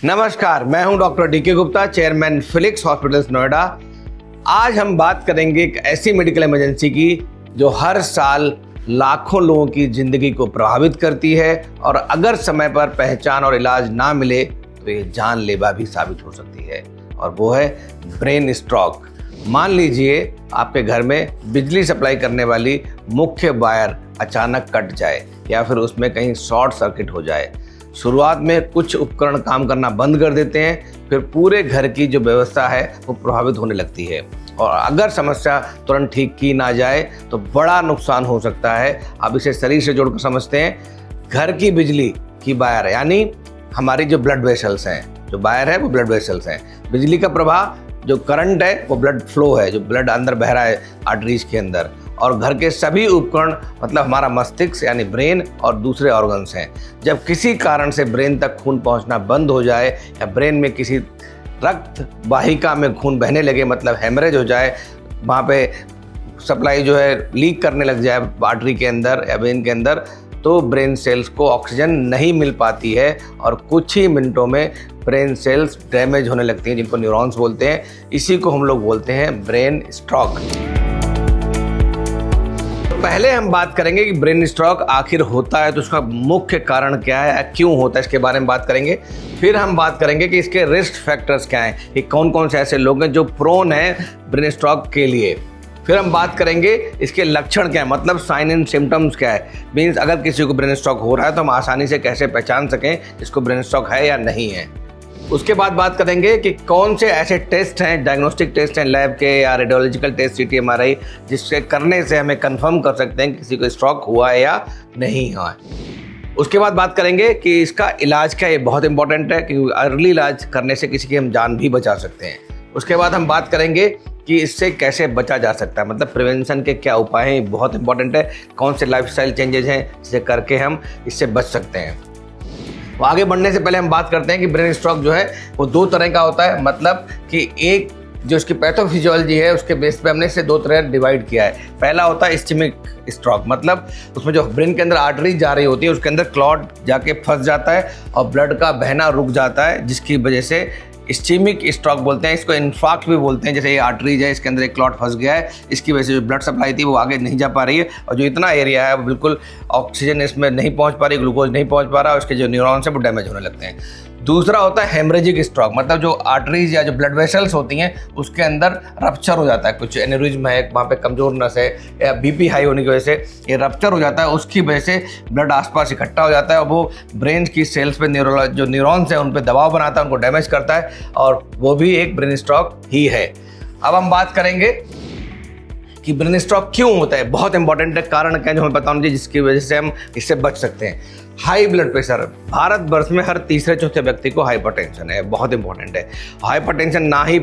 नमस्कार, मैं हूं doctor D K Gupta, chairman Felix hospitals Noida. आज हम बात करेंगे एक ऐसी मेडिकल इमरजेंसी की जो हर साल लाखों लोगों की जिंदगी को प्रभावित करती है और अगर समय पर पहचान और इलाज ना मिले तो ये जानलेवा भी साबित हो सकती है, और वो है ब्रेन स्ट्रोक। मान लीजिए आपके घर में बिजली सप्लाई करने वाली मुख्य वायर अचानक कट जाए या फिर उसमें कहीं शॉर्ट सर्किट हो जाए। शुरुआत में कुछ उपकरण काम करना बंद कर देते हैं, फिर पूरे घर की जो व्यवस्था है वो प्रभावित होने लगती है, और अगर समस्या तुरंत ठीक की ना जाए तो बड़ा नुकसान हो सकता है। आप इसे शरीर से जोड़कर समझते हैं। घर की बिजली की वायर यानी हमारी जो ब्लड वेसल्स हैं, जो वायर है वो ब्लड वेसल्स हैं। बिजली का प्रवाह जो करंट है वो ब्लड फ्लो है, जो ब्लड अंदर बह रहा है आर्टरीज के अंदर। और घर के सभी उपकरण मतलब हमारा मस्तिष्क यानी ब्रेन और दूसरे ऑर्गन्स हैं। जब किसी कारण से ब्रेन तक खून पहुंचना बंद हो जाए या ब्रेन में किसी रक्त वाहिका में खून बहने लगे, मतलब हेमरेज हो जाए, वहाँ पे सप्लाई जो है लीक करने लग जाए आर्टरी के अंदर या वेन के अंदर, तो ब्रेन सेल्स को ऑक्सीजन नहीं मिल पाती है और कुछ ही मिनटों में ब्रेन सेल्स डैमेज होने लगती हैं, जिनको न्यूरॉन्स बोलते हैं। इसी को हम लोग बोलते हैं ब्रेन स्ट्रोक। पहले हम बात करेंगे कि ब्रेन स्ट्रोक आखिर होता है तो उसका मुख्य कारण क्या है, क्यों होता है, इसके बारे में बात करेंगे। फिर हम बात करेंगे कि इसके रिस्क फैक्टर्स क्या हैं, कि कौन कौन से ऐसे लोग हैं जो प्रोन हैं ब्रेन स्ट्रोक के लिए। फिर हम बात करेंगे इसके लक्षण क्या है, मतलब साइन एंड सिम्टम्स क्या है, मीन्स अगर किसी को ब्रेन स्ट्रोक हो रहा है तो हम आसानी से कैसे पहचान सकें इसको ब्रेन स्ट्रोक है या नहीं है। उसके बाद बात करेंगे कि कौन से ऐसे टेस्ट हैं, डायग्नोस्टिक टेस्ट हैं लैब के या रेडियोलॉजिकल टेस्ट सीटी एमआरआई, जिससे करने से हमें कंफर्म कर सकते हैं कि किसी को स्ट्रोक हुआ है या नहीं हुआ है। उसके बाद बात करेंगे कि इसका इलाज क्या है, ये बहुत इंपॉर्टेंट है क्योंकि अर्ली इलाज करने से किसी की हम जान भी बचा सकते हैं। उसके बाद हम बात करेंगे कि इससे कैसे बचा जा सकता है, मतलब प्रिवेंशन के क्या उपाय हैं, बहुत इंपॉर्टेंट है। कौन से लाइफस्टाइल चेंजेस हैं जिसे करके हम इससे बच सकते हैं। तो आगे बढ़ने से पहले हम बात करते हैं कि ब्रेन स्ट्रोक जो है वो दो तरह का होता है, मतलब कि एक जो उसकी पैथोफिजियोलॉजी है उसके बेस पे हमने इसे दो तरह डिवाइड किया है। पहला होता है इस्केमिक स्ट्रोक, मतलब उसमें जो ब्रेन के अंदर आर्टरी जा रही होती है उसके अंदर क्लॉट जाके फंस जाता है और ब्लड का बहना रुक जाता है, जिसकी वजह से इस्केमिक स्ट्रोक बोलते हैं। इसको इन्फार्क्ट भी बोलते हैं। जैसे ये आर्टरीज है, इसके अंदर एक क्लॉट फंस गया है, इसकी वजह से जो ब्लड सप्लाई थी वो आगे नहीं जा पा रही है और जो इतना एरिया है वो बिल्कुल ऑक्सीजन इसमें नहीं पहुंच पा रही, ग्लूकोज नहीं पहुंच पा रहा, उसके जो न्यूरॉन्स है वो डैमेज होने लगते हैं। दूसरा होता है हेमरेजिक स्ट्रोक, मतलब जो आर्टरीज या जो ब्लड वेसल्स होती हैं उसके अंदर रप्चर हो जाता है, कुछ एनेरिज्म है, वहाँ पे कमजोर नस है या बीपी हाई होने की वजह से ये रप्चर हो जाता है। उसकी वजह से ब्लड आसपास इकट्ठा हो जाता है और वो ब्रेन की सेल्स पे जो न्यूरॉन्स हैं उन पे दबाव बनाता है, उनको डैमेज करता है, और वो भी एक ब्रेन स्ट्रोक ही है। अब हम बात करेंगे कि ब्रेन स्ट्रोक क्यों होता है। बहुत इंपॉर्टेंट है, कारण क्या है जो हमें पता होना चाहिए जिसकी वजह से हम इससे बच सकते हैं। हाई ब्लड प्रेशर, भारत वर्ष में हर तीसरे चौथे व्यक्ति को हाइपरटेंशन है, बहुत इंपॉर्टेंट है। हाइपरटेंशन ना ही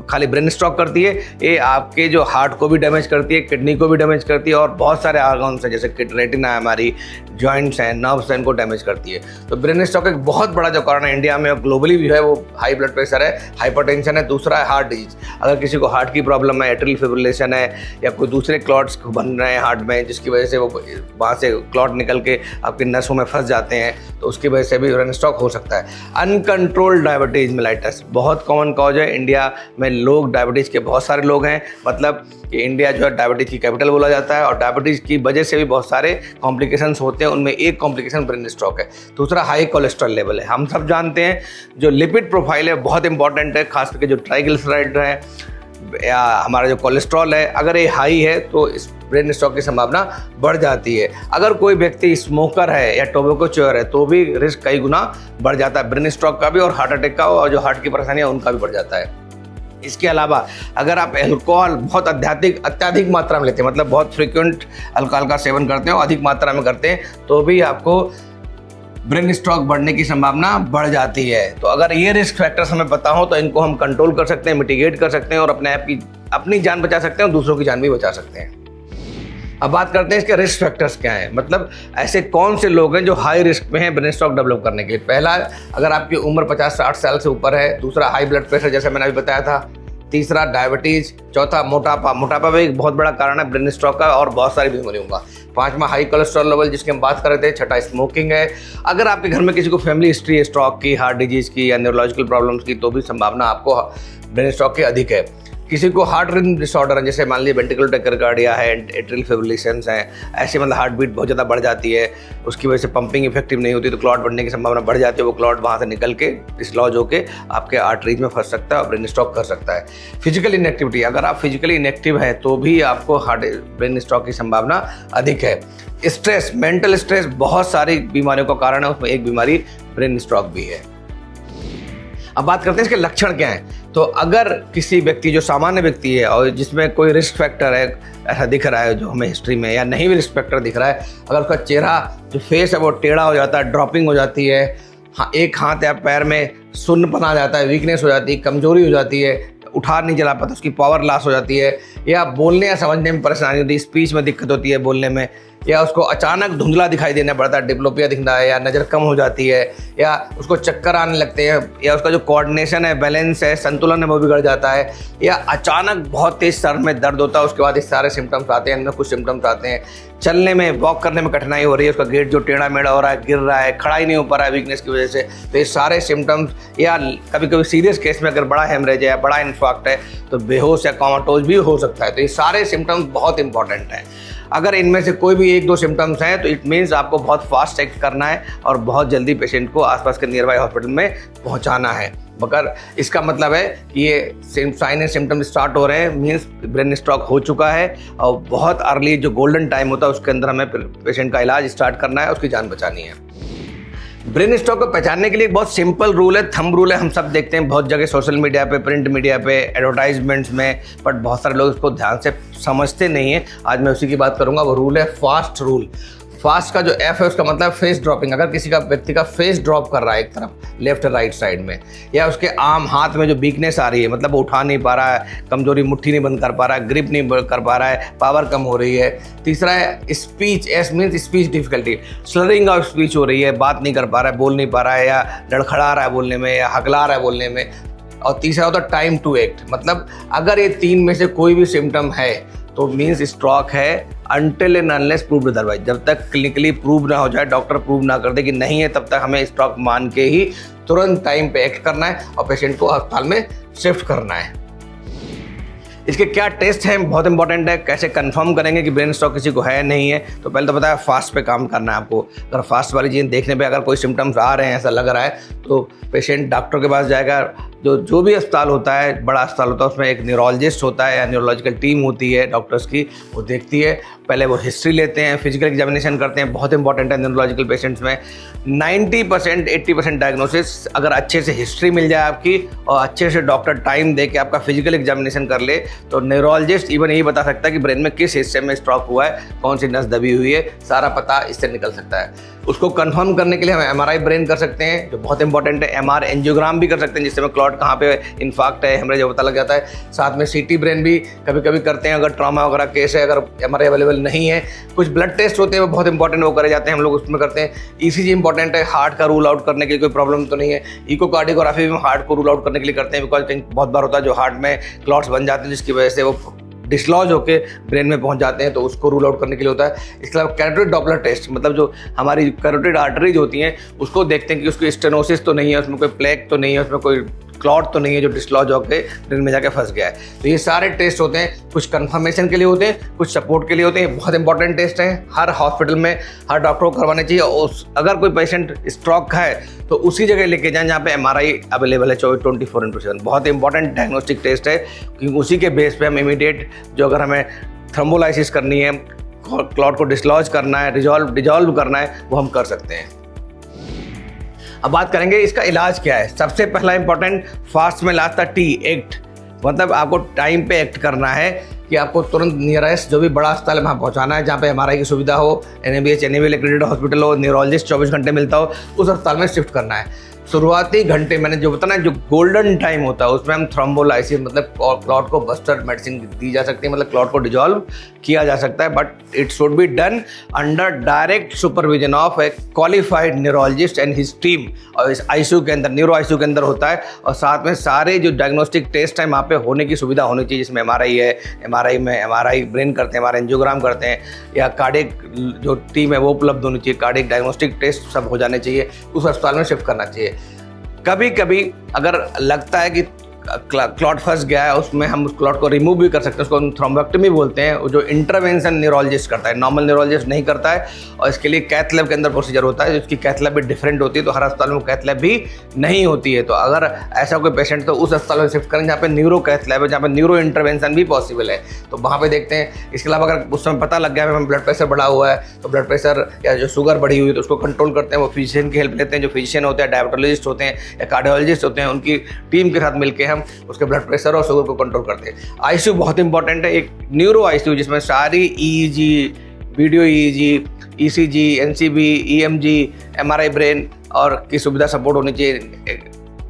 खाली ब्रेन स्ट्रोक करती है, ये आपके जो हार्ट को भी डैमेज करती है, किडनी को भी डैमेज करती है और बहुत सारे ऑर्गन्स हैं जैसे रेटिना है, हमारी जॉइंट्स हैं, नर्व्स हैं, इनको डैमेज करती है। तो ब्रेन स्ट्रोक एक बहुत बड़ा जो कारण है इंडिया में और ग्लोबली भी है वो हाई ब्लड प्रेशर है, हाइपरटेंशन है। दूसरा है हार्ट डिजीज, अगर किसी को हार्ट की प्रॉब्लम है, एट्रियल फिब्रिलेशन है या कोई दूसरे क्लॉट्स बन रहे हैं हार्ट में जिसकी वजह से वो वहाँ से क्लॉट निकल के आपकी नसों में फंस जाते हैं, तो उसकी वजह से भी ब्रेन स्ट्रोक हो सकता है। अनकंट्रोल्ड डायबिटीज मेलाइटस बहुत कॉमन कॉज है। इंडिया में लोग डायबिटीज़ के बहुत सारे लोग हैं, मतलब कि इंडिया जो है डायबिटीज़ की कैपिटल बोला जाता है और डायबिटीज़ की वजह से भी बहुत सारे कॉम्प्लिकेशंस होते हैं, उनमें एक कॉम्प्लिकेशन ब्रेन स्ट्रोक है। दूसरा हाई कोलेस्ट्रॉल लेवल है। हम सब जानते हैं जो लिपिड प्रोफाइल है बहुत इंपॉर्टेंट है, खास करके जो ट्राइग्लिसराइड है या हमारा जो कोलेस्ट्रॉल है, अगर ये हाई है तो इस ब्रेन स्ट्रोक की संभावना बढ़ जाती है। अगर कोई व्यक्ति स्मोकर है या टोबैको च्योर है तो भी रिस्क कई गुना बढ़ जाता है ब्रेन स्ट्रोक का भी, और हार्ट अटैक का और जो हार्ट की परेशानी है उनका भी बढ़ जाता है। इसके अलावा अगर आप अल्कोहल बहुत अत्यधिक मात्रा में लेते हैं, मतलब बहुत फ्रिक्वेंट अल्कोहल का सेवन करते हो, अधिक मात्रा में करते हैं, तो भी आपको ब्रेन स्ट्रोक बढ़ने की संभावना बढ़ जाती है। तो अगर ये रिस्क फैक्टर्स हमें पता हो तो इनको हम कंट्रोल कर सकते हैं, मिटिगेट कर सकते हैं और अपनी जान बचा सकते हैं और दूसरों की जान भी बचा सकते हैं। अब बात करते हैं इसके रिस्क फैक्टर्स क्या हैं, मतलब ऐसे कौन से लोग हैं जो हाई रिस्क में हैं ब्रेन स्ट्रोक डेवलप करने के लिए। पहला, अगर आपकी उम्र 50-60 साल से ऊपर है। दूसरा, हाई ब्लड प्रेशर जैसे मैंने अभी बताया था। तीसरा, डायबिटीज। चौथा, मोटापा भी एक बहुत बड़ा कारण है ब्रेन स्ट्रोक का और बहुत सारी बीमारियों का। पांचवा हाई कोलेस्ट्रॉल लेवल जिसकी हम बात कर रहे थे, छठा स्मोकिंग है। अगर आपके घर में किसी को फैमिली हिस्ट्री है स्ट्रोक की, हार्ट डिजीज़ की या न्यूरोलॉजिकल प्रॉब्लम्स की, तो भी संभावना आपको ब्रेन स्ट्रोक की अधिक है। किसी को हार्ट रिदम डिसऑर्डर है, जैसे मान लीजिए वेंट्रिकुलर टैकिकार्डिया है, एट्रियल फिब्रिलेशंस हैं, ऐसे मतलब हार्ट बीट बहुत ज़्यादा बढ़ जाती है, उसकी वजह से पंपिंग इफेक्टिव नहीं होती तो क्लॉट बढ़ने की संभावना बढ़ जाती है। वो क्लॉट वहाँ से निकल के डिसलॉज होकर आपके आर्टरीज में फंस सकता है और ब्रेन स्ट्रोक कर सकता है। फिजिकल इनएक्टिविटी, अगर आप फिजिकली इनएक्टिव हैं तो भी आपको हार्ट ब्रेन स्ट्रोक की संभावना अधिक है। स्ट्रेस, मेंटल स्ट्रेस बहुत सारी बीमारियों का कारण है, उसमें एक बीमारी ब्रेन स्ट्रोक भी है। अब बात करते हैं इसके लक्षण क्या हैं। तो अगर किसी व्यक्ति जो सामान्य व्यक्ति है और जिसमें कोई रिस्क फैक्टर है ऐसा दिख रहा है जो हमें हिस्ट्री में, या नहीं भी रिस्क फैक्टर दिख रहा है, अगर उसका चेहरा जो फेस है वो टेढ़ा हो जाता है, ड्रॉपिंग हो जाती है, हाँ एक हाथ या पैर में सुन्नपन आ जाता है, वीकनेस हो जाती है, कमजोरी हो जाती है, उठा नहीं चला पाता, उसकी पावर लॉस हो जाती है, या बोलने या समझने में परेशानी होती है, स्पीच में दिक्कत होती है बोलने में, या उसको अचानक धुंधला दिखाई देना पड़ता है, डिप्लोपिया दिखना है, या नज़र कम हो जाती है, या उसको चक्कर आने लगते हैं, या उसका जो कोऑर्डिनेशन है, बैलेंस है, संतुलन है वो बिगड़ जाता है, या अचानक बहुत तेज सर में दर्द होता है, उसके बाद इस सारे सिम्टम्स आते हैं। इनमें कुछ सिम्टम्स आते हैं, चलने में, वॉक करने में कठिनाई हो रही है, उसका गेट जो टेढ़ा मेढ़ा हो रहा है, गिर रहा है, खड़ा ही नहीं हो पा रहा है वीकनेस की वजह से, तो ये सारे सिम्टम्स, या कभी कभी सीरियस केस में अगर बड़ा हेमरेज है, बड़ा इन्फार्क्ट है तो बेहोश या कोमाटोज भी हो सकता है। तो ये सारे सिम्टम्स बहुत इंपॉर्टेंट हैं। अगर इनमें से कोई भी एक दो सिम्टम्स हैं तो इट मीन्स आपको बहुत फास्ट एक्ट करना है और बहुत जल्दी पेशेंट को आसपास के नियर बाई हॉस्पिटल में पहुंचाना है। मगर इसका मतलब है कि ये साइन एंड सिम्टम्स स्टार्ट हो रहे हैं, मीन्स ब्रेन स्ट्रोक हो चुका है, और बहुत अर्ली जो गोल्डन टाइम होता है उसके अंदर हमें पेशेंट का इलाज स्टार्ट करना है, उसकी जान बचानी है। ब्रेन स्ट्रोक को पहचानने के लिए एक बहुत सिंपल रूल है, थंब रूल है, हम सब देखते हैं बहुत जगह, सोशल मीडिया पे, प्रिंट मीडिया पे, एडवर्टाइजमेंट्स में, बट बहुत सारे लोग इसको ध्यान से समझते नहीं हैं। आज मैं उसी की बात करूंगा। वो रूल है फास्ट रूल। फास्ट का जो एफ है उसका मतलब फेस ड्रॉपिंग। अगर किसी का व्यक्ति का फेस ड्रॉप कर रहा है एक तरफ लेफ्ट राइट साइड में, या उसके आर्म हाथ में जो वीकनेस आ रही है, मतलब वो उठा नहीं पा रहा है, कमजोरी, मुट्ठी नहीं बंद कर पा रहा है, ग्रिप नहीं कर पा रहा है, पावर कम हो रही है। तीसरा है speech, S means speech difficulty, slurring of speech हो रही है, बात नहीं कर पा रहा है, बोल नहीं पा रहा है, या लड़खड़ा रहा है बोलने में, या हकला रहा है बोलने में। और तीसरा होता है टाइम टू एक्ट, मतलब अगर ये तीन में से कोई भी सिम्टम है तो मीन्स स्ट्रोक है, until and unless proved otherwise. जब तक क्लिनिकली प्रूव ना हो जाए, डॉक्टर प्रूव ना कर दे कि नहीं है, तब तक हमें स्ट्रोक मान के ही तुरंत टाइम पे एक्ट करना है और पेशेंट को अस्पताल में शिफ्ट करना है। इसके क्या टेस्ट हैं, बहुत इंपॉर्टेंट है। कैसे कंफर्म करेंगे कि ब्रेन स्ट्रोक किसी को है नहीं है, तो पहले तो पता है फास्ट पे काम करना है आपको। अगर फास्ट वाली चीज़ देखने पे अगर कोई सिम्टम्स आ रहे हैं, ऐसा लग रहा है, तो पेशेंट डॉक्टर के पास जाएगा। जो भी अस्पताल होता है, बड़ा अस्पताल होता है, उसमें एक न्यूरोलॉजिस्ट होता है या न्यूरोलॉजिकल टीम होती है डॉक्टर्स की, वो देखती है। पहले वो हिस्ट्री लेते हैं, फिजिकल एग्जामिनेशन करते हैं, बहुत इंपॉर्टेंट है न्यूरोलॉजिकल पेशेंट्स में। 90% 80% डायग्नोसिस अगर अच्छे से हिस्ट्री मिल जाए आपकी और अच्छे से डॉक्टर टाइम दे के आपका फिजिकल एग्जामिनेशन कर ले, तो न्यूरोलॉजिस्ट इवन यही बता सकता है कि ब्रेन में किस हिस्से में स्ट्रोक हुआ है, कौन सी नस दबी हुई है, सारा पता इससे निकल सकता है। उसको कंफर्म करने के लिए हम एमआरआई ब्रेन कर सकते हैं, जो बहुत इंपॉर्टेंट है। एमआर एंजियोग्राम भी कर सकते हैं, जिससे में क्लॉट कहाँ पे इन्फार्क्ट है, हेमरेज पता लग जाता है। साथ में सीटी ब्रेन भी कभी कभी करते हैं, अगर ट्रॉमा वगैरह केस है, अगर एमआरआई अवेलेबल नहीं है। कुछ ब्लड टेस्ट होते हैं, वो बहुत इंपॉर्टेंट, वो करे जाते हैं, हम लोग उसमें करते हैं। ईसीजी इंपॉर्टेंट है, हार्ट का रूल आउट करने के लिए कोई प्रॉब्लम तो नहीं है। इकोकार्डियोग्राफी भी हार्ट को रूल आउट करने के लिए करते हैं, बिकॉज कहीं बहुत बार होता है जो हार्ट में क्लॉट्स बन जाते हैं, जिसकी वजह से वो डिसलॉज होकर ब्रेन में पहुंच जाते हैं, तो उसको रूल आउट करने के लिए होता है। इसके अलावा कैरोटिड डॉपलर टेस्ट, मतलब जो हमारी कैरोटिड आर्टरीज होती हैं, उसको देखते हैं कि उसकी स्टेनोसिस तो नहीं है, उसमें कोई प्लेक तो नहीं है, उसमें कोई क्लॉट तो नहीं है जो डिसलॉज होकर ब्रेन में जाके फंस गया है। तो ये सारे टेस्ट होते हैं, कुछ कंफर्मेशन के लिए होते हैं, कुछ सपोर्ट के लिए होते हैं। बहुत इंपॉर्टेंट टेस्ट हैं, हर हॉस्पिटल में हर डॉक्टर को करवाने चाहिए। अगर कोई पेशेंट स्ट्रोक है तो उसी जगह लेके जाएं जहाँ पे एमआरआई अवेलेबल है 24/7। बहुत इंपॉर्टेंट डायग्नोस्टिक टेस्ट है, क्योंकि उसी के बेस पे हम इमीडिएट जो अगर हमें थ्रोम्बोलाइसिस करनी है, क्लॉट को डिसलॉज करना है, डिजॉल्व करना है, वो हम कर सकते हैं। अब बात करेंगे इसका इलाज क्या है। सबसे पहला इंपॉर्टेंट, फास्ट में लास्ट था टी, एक्ट, मतलब आपको टाइम पे एक्ट करना है कि आपको तुरंत नियरेस्ट जो भी बड़ा अस्पताल है वहाँ पहुँचाना है, जहाँ पे एमआरआई की सुविधा हो, NABH NABL एक्रेडिटेड हॉस्पिटल हो, न्यूरोलॉजिस्ट 24 घंटे मिलता हो, उस अस्पताल में शिफ्ट करना है। शुरुआती घंटे मैंने जो बताना, जो गोल्डन टाइम होता है उसमें हम थ्रोम्बोलाइसिस मतलब क्लॉट को बस्टर मेडिसिन दी जा सकती है, मतलब क्लॉट को डिजॉल्व किया जा सकता है, but it should be done under direct supervision of A qualified neurologist and his team. और इस आईसीयू के अंदर, न्यूरो आईसीयू के अंदर होता है, और साथ में सारे जो डायग्नोस्टिक टेस्ट है वहाँ पे होने की सुविधा होनी चाहिए, जिसमें एमआरआई है, एमआरआई ब्रेन करते हैं, एमआरआई एंजियोग्राम करते हैं, या कार्डियक जो टीम है वो उपलब्ध होनी चाहिए, कार्डियक डायग्नोस्टिक टेस्ट सब हो जाने चाहिए, उस अस्पताल में शिफ्ट करना चाहिए। कभी कभी अगर लगता है कि क्लॉट फंस गया है, उसमें हम उस क्लॉट को रिमूव भी कर सकते हैं, उसको हम थ्रोम्बोक्टमी बोलते हैं, जो इंटरवेंशन न्यूरोलॉजिस्ट करता है, नॉर्मल न्यूरोलॉजिस्ट नहीं करता है, और इसके लिए कैथ लैब के अंदर प्रोसीजर होता है, जिसकी कैथ लैब भी डिफरेंट होती है, तो हर अस्पताल में कैथ लैब भी नहीं होती है। तो अगर ऐसा कोई पेशेंट तो उस अस्पताल में शिफ्ट करें जहाँ पे न्यूरो कैथ लैब है, जहाँ पे न्यूरो इंटरवेंशन भी पॉसिबल है, तो वहाँ पे देखते हैं। इसके अलावा अगर उस समय पता लग गया है ब्लड प्रेशर बढ़ा हुआ है, तो ब्लड प्रेशर या जो शुगर बढ़ी हुई है तो उसको कंट्रोल करते हैं, वो फिजिशियन की हेल्प लेते हैं, जो फिजिशियन होते हैं, डायबिटोलॉजिस्ट होते हैं या कार्डियोलॉजिस्ट होते हैं, उनकी टीम के साथ मिलकर हम उसके ब्लड प्रेशर और शुगर को कंट्रोल करते हैं। आईसीयू बहुत इंपॉर्टेंट है, एक न्यूरो आईसीयू जिसमें सारी EEG, video EEG, ECG, NCB, EMG, MRI brain और की सुविधा सपोर्ट होनी चाहिए।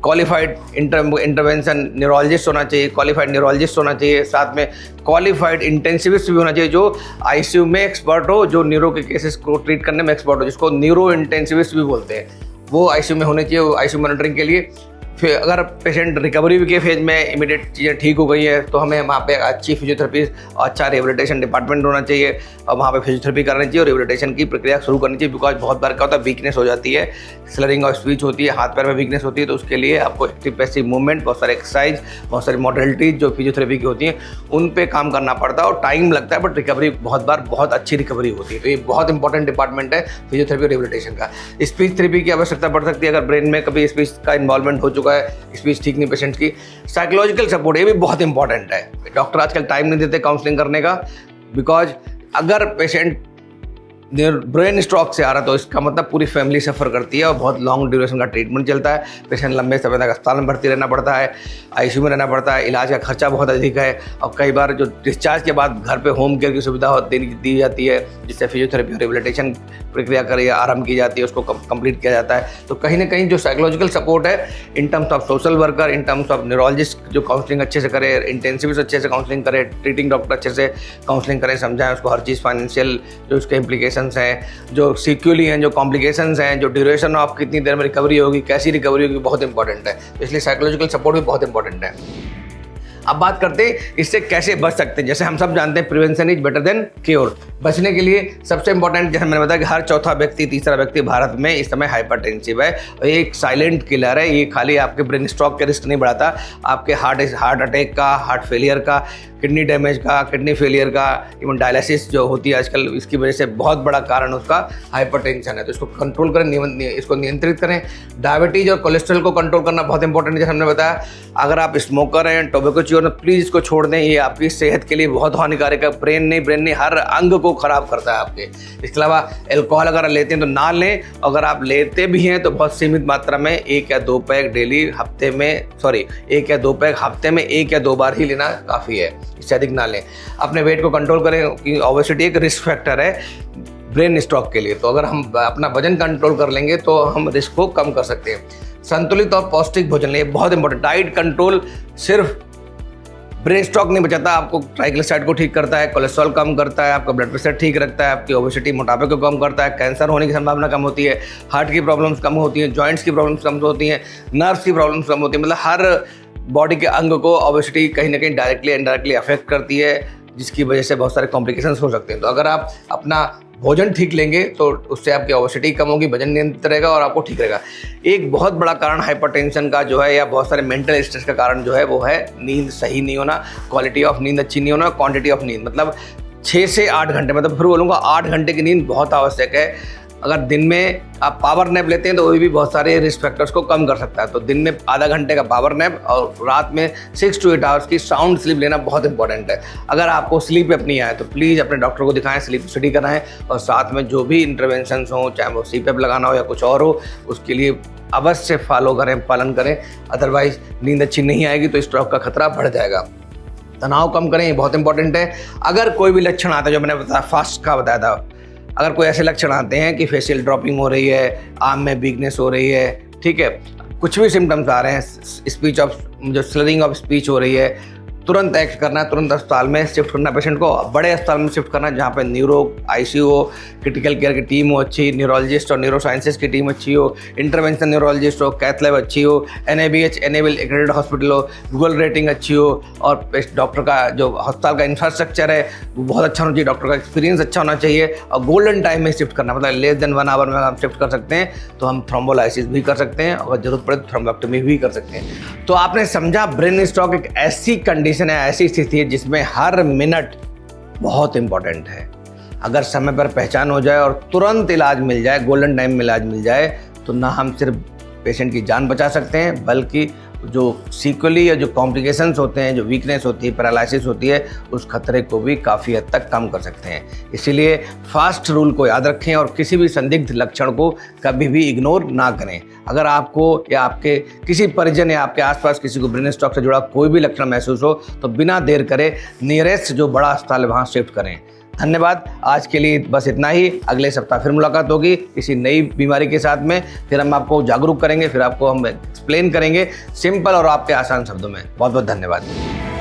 क्वालिफाइड इंटरवेंशन न्यूरोलॉजिस्ट होना चाहिए, क्वालिफाइड न्यूरोलॉजिस्ट होना चाहिए, साथ में क्वालिफाइड इंटेंसिविस्ट भी होना चाहिए, जो आईसीयू में एक्सपर्ट हो, जो न्यूरो के केसेस को ट्रीट करने में एक्सपर्ट हो, जिसको न्यूरो इंटेंसिविस्ट भी बोलते हैं, वो आईसीयू में होने चाहिए, वो आईसीयू मॉनिटरिंग के लिए। फिर अगर पेशेंट रिकवरी के फेज में इमीडिएट चीज़ें ठीक हो गई है, तो हमें वहाँ पे अच्छी फिजियोथेरेपी और अच्छा रिहेबिलिटेशन डिपार्टमेंट होना चाहिए, और वहाँ पे फिजियोथेरेपी करनी चाहिए और रिहेबिलिटेशन की प्रक्रिया शुरू करनी चाहिए। बिकॉज बहुत बार क्या होता है, वीकनेस हो जाती है, स्लरिंग ऑफ स्पीच होती है, हाथ पैर में वीकनेस होती है, तो उसके लिए आपको एक्टिव पैसिव मूवमेंट, बहुत सारे एक्सरसाइज, बहुत सारी मॉडलिटीज जो फिजियोथेरेपी की होती हैं उन पर काम करना पड़ता है, और टाइम लगता है, बट रिकवरी बहुत बार बहुत अच्छी रिकवरी होती है। तो ये बहुत इंपॉर्टेंट डिपार्टमेंट है फिजियोथेरेपी और रिहेबिलिटेशन का। स्पीच थेरेपी की आवश्यकता पड़ सकती है अगर ब्रेन में कभी स्पीच का इन्वॉल्वमेंट हो चुका है, स्पीच ठीक नहीं पेशेंट की। साइकोलॉजिकल सपोर्ट ये भी बहुत इंपॉर्टेंट है। डॉक्टर आजकल टाइम नहीं देते काउंसलिंग करने का, बिकॉज अगर पेशेंट ब्रेन स्ट्रोक से आ रहा तो इसका मतलब पूरी फैमिली सफ़र करती है और बहुत लॉन्ग ड्यूरेशन का ट्रीटमेंट चलता है। पेशेंट लंबे समय तक अस्पताल में भर्ती रहना पड़ता है, आईसीयू में रहना पड़ता है, इलाज का खर्चा बहुत अधिक है, और कई बार जो डिस्चार्ज के बाद घर पे होम केयर की सुविधा दी जाती है, जिससे फिजियोथेरेपी और रिहेबिलिटेशन प्रक्रिया करी आरंभ की जाती है, उसको कंप्लीट किया जाता है। तो कहीं ना कहीं जो साइकोलॉजिकल सपोर्ट है in terms of social worker, in terms of neurologist जो काउंसलिंग अच्छे से करे, इंटेंसिविस्ट अच्छे से काउंसलिंग करे, ट्रीटिंग डॉक्टर अच्छे से काउंसलिंग करें, समझाएं उसको हर चीज़, फाइनेंशियल जो उसके इम्प्लीकेशंस हैं, जो सीक्वली हैं, जो कॉम्प्लिकेशंस हैं, जो ड्यूरेशन ऑफ कितनी देर में रिकवरी होगी, कैसी रिकवरी होगी, बहुत इंपॉर्टेंट है। इसलिए साइकोलॉजिकल सपोर्ट भी बहुत इंपॉर्टेंट है। अब बात करते हैं इससे कैसे बच सकते हैं। जैसे हम सब जानते हैं prevention is better than cure. बचने के लिए सबसे इंपॉर्टेंट, जैसे मैंने बताया कि हर चौथा व्यक्ति, तीसरा व्यक्ति भारत में इस समय हाइपरटेंसिव है, और ये एक साइलेंट किलर है। ये खाली आपके ब्रेन स्ट्रोक के रिस्क नहीं बढ़ाता, आपके हार्ट अटैक का, हार्ट फेलियर का, किडनी डैमेज का, किडनी फेलियर का, इवन डायलिसिस जो होती है आजकल, इसकी वजह से बहुत बड़ा कारण उसका हाइपरटेंशन है। तो इसको कंट्रोल करें, इसको नियंत्रित करें। डायबिटीज और कोलेस्ट्रॉल को कंट्रोल करना बहुत इंपॉर्टेंट है। जैसे हमने बताया, अगर आप स्मोकर हैं, टोबैको च्यूअर, तो प्लीज़ इसको छोड़ दें, ये आपकी सेहत के लिए बहुत हानिकारक है। ब्रेन नहीं हर अंग को खराब करता है आपके। इसके अलावा एल्कोहल अगर लेते हैं तो ना लें, अगर आप लेते भी हैं तो बहुत सीमित मात्रा में, 1 या 2 पैक डेली हफ्ते में, 1 या 2 पैक हफ्ते में 1 या 2 बार ही लेना काफ़ी है, इससे अधिक ना लें। अपने वेट को कंट्रोल करें, क्योंकि ओबेसिटी एक रिस्क फैक्टर है ब्रेन स्ट्रोक के लिए। तो अगर हम अपना वजन कंट्रोल कर लेंगे तो हम रिस्क को कम कर सकते हैं। संतुलित और पौष्टिक भोजन लें, बहुत इंपॉर्टेंट। डाइट कंट्रोल सिर्फ ब्रेन स्ट्रोक नहीं बचाता, आपको ट्राइग्लिसराइड को ठीक करता है, कोलेस्ट्रॉल कम करता है, आपका ब्लड प्रेशर ठीक रखता है, आपकी ओबेसिटी, मोटापे को कम करता है, कैंसर होने की संभावना कम होती है, हार्ट की प्रॉब्लम्स कम होती हैं, जॉइंट्स की प्रॉब्लम्स कम होती हैं, नर्व्स की प्रॉब्लम्स कम होती हैं। मतलब हर बॉडी के अंग को ओबेसिटी कहीं ना कहीं डायरेक्टली इनडायरेक्टली अफेक्ट करती है, जिसकी वजह से बहुत सारे कॉम्प्लिकेशंस हो सकते हैं। तो अगर आप अपना भोजन ठीक लेंगे तो उससे आपकी ओबेसिटी कम होगी, वजन नियंत्रित रहेगा और आपको ठीक रहेगा। एक बहुत बड़ा कारण हाइपरटेंशन का जो है, या बहुत सारे मेंटल स्ट्रेस का कारण जो है, वो है नींद सही नहीं होना, क्वालिटी ऑफ नींद अच्छी नहीं होना, क्वांटिटी ऑफ नींद। मतलब 6 से 8 घंटे, मतलब फिर बोलूँगा 8 घंटे की नींद बहुत आवश्यक है। अगर दिन में आप पावर नैप लेते हैं तो वो भी बहुत सारे रिस्क फैक्टर्स को कम कर सकता है। तो दिन में आधा घंटे का पावर नैप और रात में 6 to 8 आवर्स की साउंड स्लीप लेना बहुत इंपॉर्टेंट है। अगर आपको स्लीप एपनिया है तो प्लीज़ अपने डॉक्टर को दिखाएं, स्लीप स्टडी कराएं, और साथ में जो भी इंटरवेंशंस हों, चाहे वो सीपैप लगाना हो या कुछ और हो, उसके लिए अवश्य फॉलो करें, पालन करें। अदरवाइज नींद अच्छी नहीं आएगी तो स्ट्रोक का खतरा बढ़ जाएगा। तनाव कम करें, ये बहुत इंपॉर्टेंट है। अगर कोई भी लक्षण आता है, जो मैंने बताया फास्ट का बताया था, अगर कोई ऐसे लक्षण आते हैं कि फेशियल ड्रॉपिंग हो रही है, आर्म में वीकनेस हो रही है, ठीक है, कुछ भी सिम्टम्स आ रहे हैं, स्पीच ऑफ जो स्लरिंग ऑफ स्पीच हो रही है, तुरंत एक्ट करना है, तुरंत अस्पताल में शिफ्ट करना पेशेंट को, बड़े अस्पताल में शिफ्ट करना जहाँ पे न्यूरो आईसीयू हो, क्रिटिकल केयर की टीम हो अच्छी, न्यूरोलॉजिस्ट और न्यूरो साइंसेज की टीम अच्छी हो, इंटरवेंशन न्यूरोलॉजिस्ट हो, कैथ लैब अच्छी हो, NABH एनेबल एक्रेडिटेड हॉस्पिटल हो, गूगल रेटिंग अच्छी हो, और डॉक्टर का जो अस्पताल का इंफ्रास्ट्रक्चर है वो बहुत अच्छा होना चाहिए, डॉक्टर का एक्सपीरियंस अच्छा होना चाहिए, और गोल्डन टाइम में शिफ्ट करना, मतलब लेस देन 1 आवर में हम शिफ्ट कर सकते हैं तो हम थ्रोम्बोलाइसिस भी कर सकते हैं और जरूरत पड़े तो थ्रोम्बोक्टोमी भी कर सकते हैं। तो आपने समझा, ब्रेन स्ट्रोक एक ऐसी कंडीशन है, ऐसी स्थिति है जिसमें हर मिनट बहुत इंपॉर्टेंट है। अगर समय पर पहचान हो जाए और तुरंत इलाज मिल जाए, गोल्डन टाइम में इलाज मिल जाए, तो ना हम सिर्फ पेशेंट की जान बचा सकते हैं बल्कि जो सीक्वली या जो कॉम्प्लिकेशंस होते हैं, जो वीकनेस होती है, पैरालिसिस होती है, उस खतरे को भी काफ़ी हद तक कम कर सकते हैं। इसीलिए फास्ट रूल को याद रखें और किसी भी संदिग्ध लक्षण को कभी भी इग्नोर ना करें। अगर आपको या आपके किसी परिजन या आपके आसपास किसी को ब्रेन स्ट्रोक से जुड़ा कोई भी लक्षण महसूस हो तो बिना देर करे नियरेस्ट जो बड़ा अस्पताल है वहाँ शिफ्ट करें। धन्यवाद। आज के लिए बस इतना ही। अगले सप्ताह फिर मुलाकात होगी किसी नई बीमारी के साथ में। फिर हम आपको जागरूक करेंगे, फिर आपको हम एक्सप्लेन करेंगे सिंपल और आपके आसान शब्दों में। बहुत बहुत धन्यवाद।